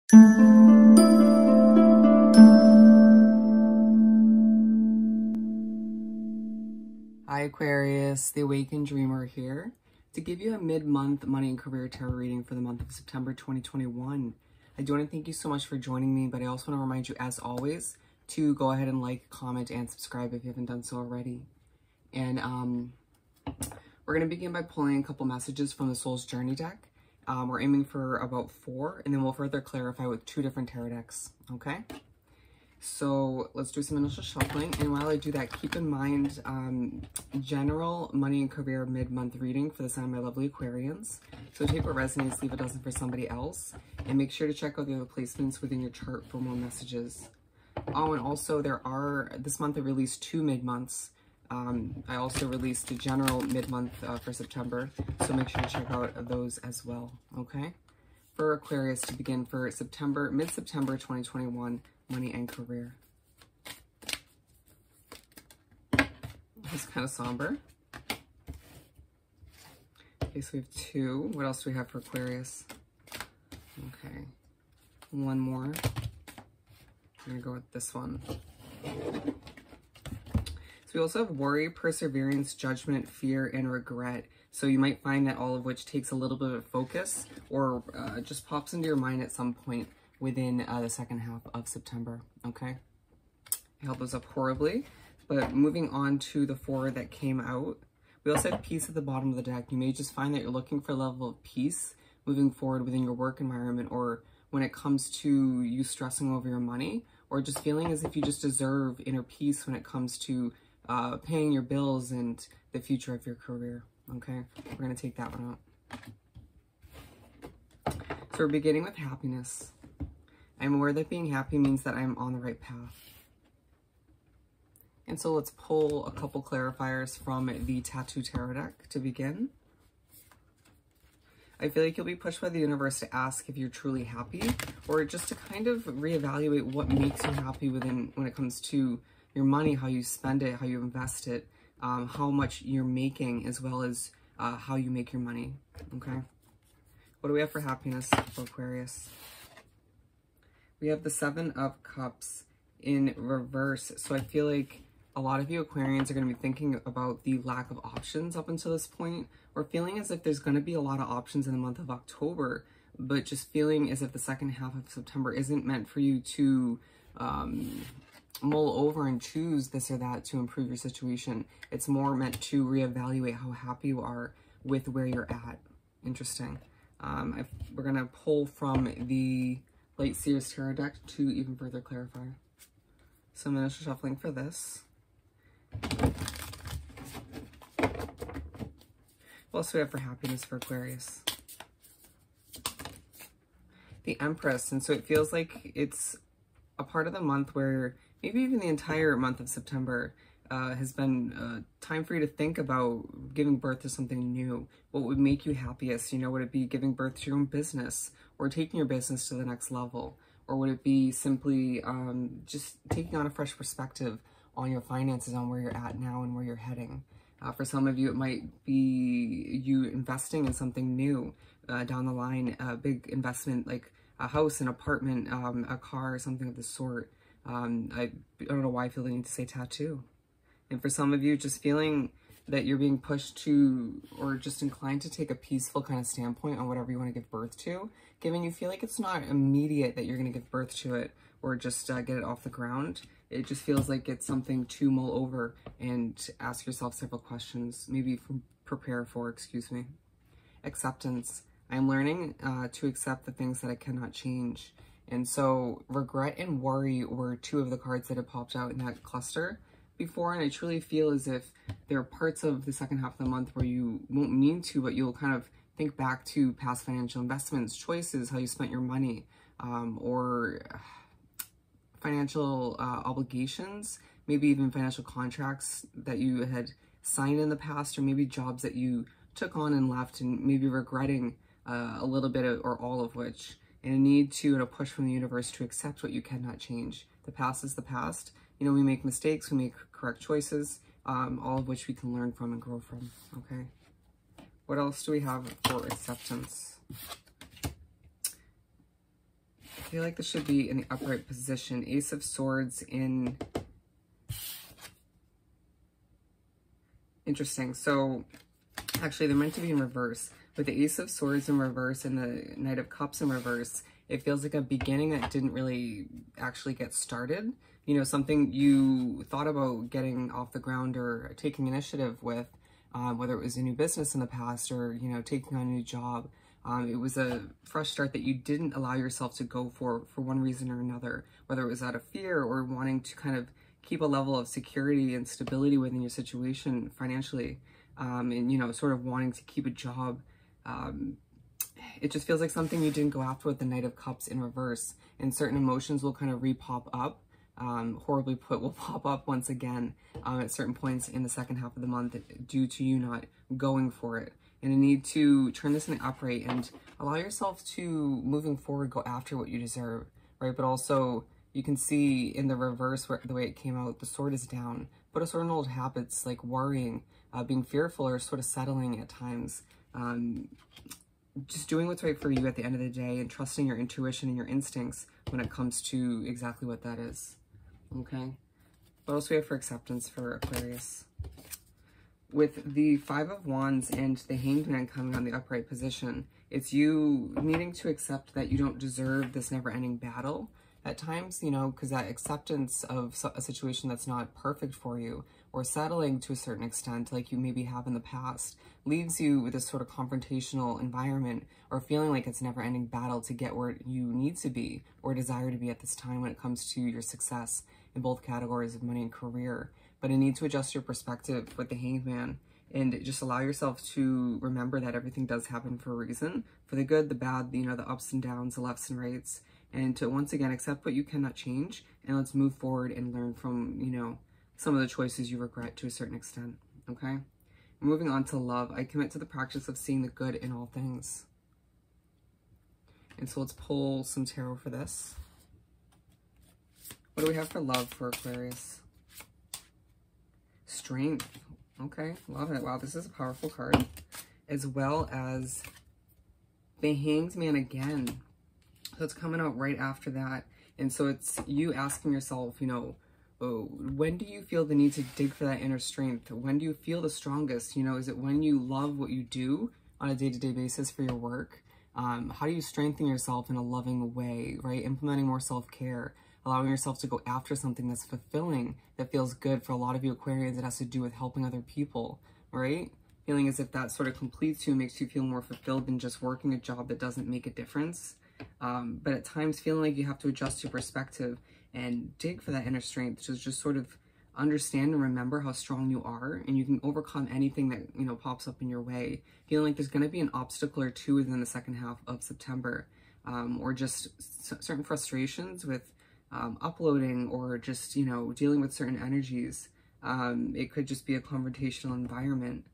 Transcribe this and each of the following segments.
Hi Aquarius, the Awakened Dreamer here to give you a mid-month money and career tarot reading for the month of September 2021. I do want to thank you so much for joining me, but I also want to remind you, as always, to go ahead and like, comment, and subscribe if you haven't done so already. And we're going to begin by pulling a couple messages from the Soul's Journey deck. We're aiming for about 4, and then we'll further clarify with 2 different tarot decks, okay? So let's do some initial shuffling, and while I do that, keep in mind general money and career mid-month reading for the sign of my lovely Aquarians. So take what resonates, leave what doesn't for somebody else, and make sure to check out the other placements within your chart for more messages. Oh, and also this month I released 2 mid-months. I also released a general mid-month for September, so make sure to check out those as well, okay? For Aquarius to begin for mid-September 2021, money and career. It's kind of somber. Okay, so we have 2. What else do we have for Aquarius? Okay, 1 more. I'm gonna go with this one. So we also have worry, perseverance, judgment, fear, and regret. So you might find that all of which takes a little bit of focus or just pops into your mind at some point within the second half of September, okay? I held those up horribly, but moving on to the 4 that came out, we also have peace at the bottom of the deck. You may just find that you're looking for a level of peace moving forward within your work environment, or when it comes to you stressing over your money, or just feeling as if you just deserve inner peace when it comes to paying your bills and the future of your career, okay? We're gonna take that one out. So we're beginning with happiness. I'm aware that being happy means that I'm on the right path. And so let's pull a couple clarifiers from the Tattoo Tarot deck to begin. I feel like you'll be pushed by the universe to ask if you're truly happy, or just to kind of reevaluate what makes you happy when it comes to your money, how you spend it, how you invest it, how much you're making, as well as how you make your money, okay? What do we have for happiness for Aquarius? We have the 7 of Cups in reverse. So I feel like a lot of you Aquarians are going to be thinking about the lack of options up until this point, or feeling as if there's going to be a lot of options in the month of October, but just feeling as if the second half of September isn't meant for you to mull over and choose this or that to improve your situation. It's more meant to reevaluate how happy you are with where you're at. Interesting. We're going to pull from the Light Seers Tarot deck to even further clarify. Some initial shuffling for this. What else do we have for happiness for Aquarius? The Empress. And so it feels like it's a part of the month where maybe even the entire month of September has been time for you to think about giving birth to something new. What would make you happiest? You know, would it be giving birth to your own business, or taking your business to the next level? Or would it be simply just taking on a fresh perspective on your finances, on where you're at now and where you're heading? For some of you, it might be you investing in something new down the line, a big investment like a house, an apartment, a car, something of the sort. I don't know why I feel the need to say tattoo. And for some of you, just feeling that you're being pushed to, or just inclined to take a peaceful kind of standpoint on whatever you want to give birth to, given you feel like it's not immediate that you're going to give birth to it, or just get it off the ground. It just feels like it's something to mull over and ask yourself several questions, maybe prepare for, excuse me. Acceptance. I'm learning to accept the things that I cannot change. And so regret and worry were 2 of the cards that had popped out in that cluster before, and I truly feel as if there are parts of the second half of the month where you won't mean to, but you'll kind of think back to past financial investments, choices, how you spent your money, or financial obligations, maybe even financial contracts that you had signed in the past, or maybe jobs that you took on and left, and maybe regretting a little bit of, or all of which, and a need to, and a push from the universe to accept what you cannot change. The past is the past. You know, we make mistakes, we make correct choices, all of which we can learn from and grow from, okay? What else do we have for acceptance? feel like this should be in the upright position. Ace of Swords in... Interesting. So, actually, they're meant to be in reverse. With the Ace of Swords in reverse and the Knight of Cups in reverse, it feels like a beginning that didn't really actually get started. You know, something you thought about getting off the ground or taking initiative with, whether it was a new business in the past or, you know, taking on a new job. It was a fresh start that you didn't allow yourself to go for one reason or another, whether it was out of fear or wanting to kind of keep a level of security and stability within your situation financially, and, you know, sort of wanting to keep a job. It just feels like something you didn't go after with the Knight of Cups in reverse, and certain emotions will kind of re-pop up, horribly put, will pop up once again at certain points in the second half of the month due to you not going for it. And you need to turn this in the upright and allow yourself to, moving forward, go after what you deserve, right? But also, you can see in the reverse, where the way it came out, the sword is down. But a certain old habits like worrying, being fearful, or sort of settling at times. Just doing what's right for you at the end of the day and trusting your intuition and your instincts when it comes to exactly what that is. Okay? What else do we have for acceptance for Aquarius? With the Five of Wands and the Hanged Man coming on the upright position, it's you needing to accept that you don't deserve this never-ending battle at times, you know, because that acceptance of a situation that's not perfect for you, or settling to a certain extent like you maybe have in the past, leaves you with this sort of confrontational environment, or feeling like it's a never-ending battle to get where you need to be or desire to be at this time when it comes to your success in both categories of money and career. But you need to adjust your perspective with the Hanged Man and just allow yourself to remember that everything does happen for a reason, for the good, the bad, you know, the ups and downs, the lefts and rights, and to once again accept what you cannot change, and let's move forward and learn from, you know, some of the choices you regret to a certain extent. Okay? Moving on to love. I commit to the practice of seeing the good in all things. And so let's pull some tarot for this. What do we have for love for Aquarius? Strength. Okay, love it. Wow, this is a powerful card. As well as the Hanged Man again. So it's coming out right after that. And so it's you asking yourself, you know, oh, when do you feel the need to dig for that inner strength? When do you feel the strongest? You know, is it when you love what you do on a day-to-day basis for your work? How do you strengthen yourself in a loving way, right? Implementing more self-care, allowing yourself to go after something that's fulfilling, that feels good. For a lot of you Aquarians, it has to do with helping other people, right? Feeling as if that sort of completes you, makes you feel more fulfilled than just working a job that doesn't make a difference. But at times feeling like you have to adjust your perspective and dig for that inner strength to just sort of understand and remember how strong you are, and you can overcome anything that, you know, pops up in your way. Feeling like there's going to be an obstacle or two within the second half of September, or just certain frustrations with uploading, or just, you know, dealing with certain energies. It could just be a confrontational environment,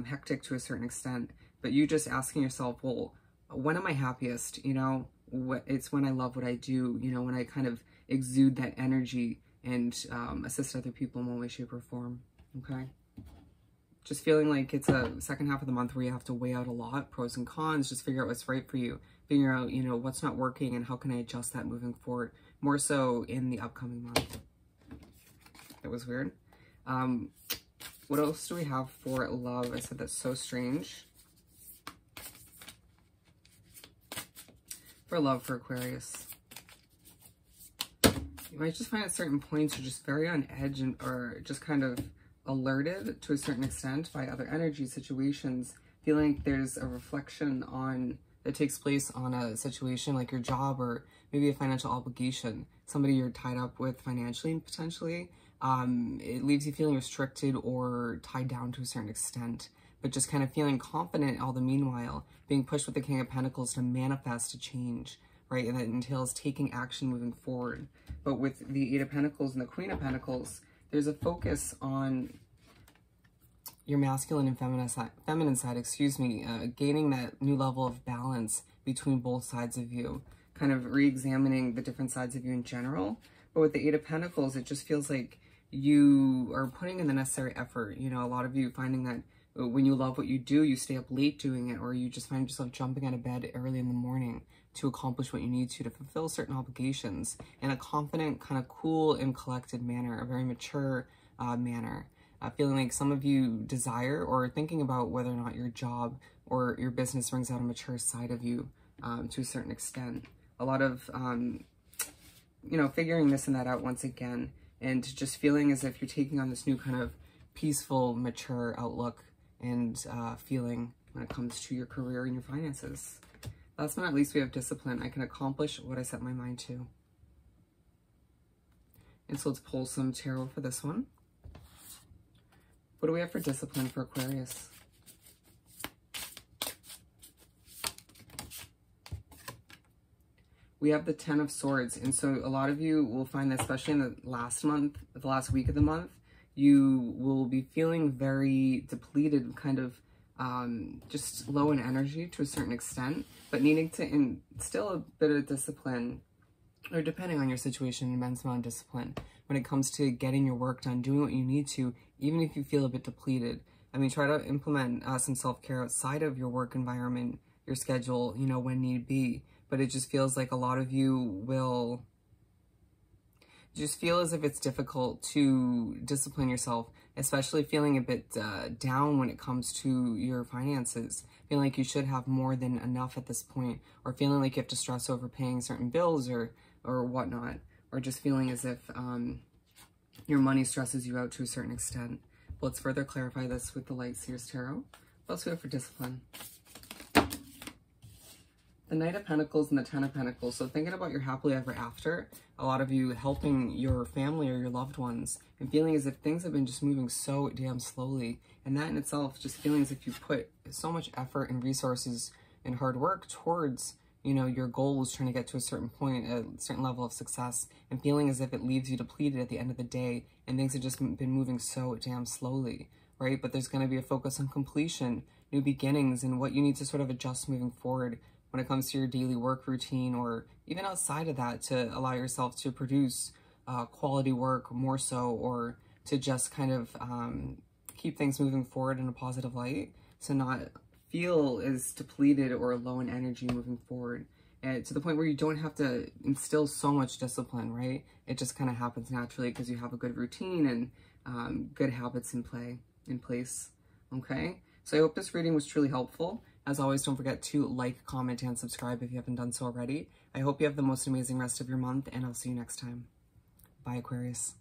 hectic to a certain extent, but you just asking yourself, well, when am I happiest? You know, it's when I love what I do, you know, when I kind of exude that energy and assist other people in one way, shape, or form. Okay? Just feeling like it's a second half of the month where you have to weigh out a lot, pros and cons, just figure out what's right for you. Figure out, you know, what's not working and how can I adjust that moving forward, more so in the upcoming month. That was weird. What else do we have for love? I said that's so strange. For love for Aquarius. You might just find at certain points you're just very on edge, and or just kind of alerted to a certain extent by other energy situations, feeling like there's a reflection on that takes place on a situation like your job, or maybe a financial obligation, somebody you're tied up with financially potentially. It leaves you feeling restricted or tied down to a certain extent, but just kind of feeling confident all the meanwhile, being pushed with the King of Pentacles to manifest a change, right? And that entails taking action moving forward. But with the Eight of Pentacles and the Queen of Pentacles, there's a focus on your masculine and feminine side, excuse me, gaining that new level of balance between both sides of you, kind of re-examining the different sides of you in general. But with the Eight of Pentacles, it just feels like you are putting in the necessary effort. You know, a lot of you finding that when you love what you do, you stay up late doing it, or you just find yourself jumping out of bed early in the morning to accomplish what you need to fulfill certain obligations in a confident, kind of cool and collected manner, a very mature manner. Feeling like some of you desire or are thinking about whether or not your job or your business brings out a mature side of you to a certain extent. A lot of, you know, figuring this and that out once again, and just feeling as if you're taking on this new kind of peaceful, mature outlook and feeling when it comes to your career and your finances. Last but not least, we have discipline. I can accomplish what I set my mind to. And so let's pull some tarot for this one. What do we have for discipline for Aquarius? We have the 10 of Swords. And so a lot of you will find that, especially in the last month, the last week of the month, you will be feeling very depleted, kind of just low in energy to a certain extent, but needing to instill a bit of discipline, or depending on your situation, immense amount of discipline when it comes to getting your work done, doing what you need to, even if you feel a bit depleted. I mean, try to implement some self-care outside of your work environment, your schedule, you know, when need be. But it just feels like a lot of you will just feel as if it's difficult to discipline yourself, especially feeling a bit down when it comes to your finances, feeling like you should have more than enough at this point, or feeling like you have to stress over paying certain bills or whatnot, or just feeling as if your money stresses you out to a certain extent. But let's further clarify this with the Light Seers Tarot. What else do we have for discipline? The Knight of Pentacles and the Ten of Pentacles. So thinking about your happily ever after, a lot of you helping your family or your loved ones and feeling as if things have been just moving so damn slowly. And that in itself, just feeling as if you put so much effort and resources and hard work towards, you know, your goals, trying to get to a certain point, a certain level of success, and feeling as if it leaves you depleted at the end of the day and things have just been moving so damn slowly, right? But there's going to be a focus on completion, new beginnings, and what you need to sort of adjust moving forward when it comes to your daily work routine, or even outside of that, to allow yourself to produce quality work more so, or to just kind of keep things moving forward in a positive light, to not feel as depleted or low in energy moving forward, to the point where you don't have to instill so much discipline, right? It just kind of happens naturally because you have a good routine and good habits in place, okay? So I hope this reading was truly helpful. As always, don't forget to like, comment, and subscribe if you haven't done so already. I hope you have the most amazing rest of your month, and I'll see you next time. Bye, Aquarius.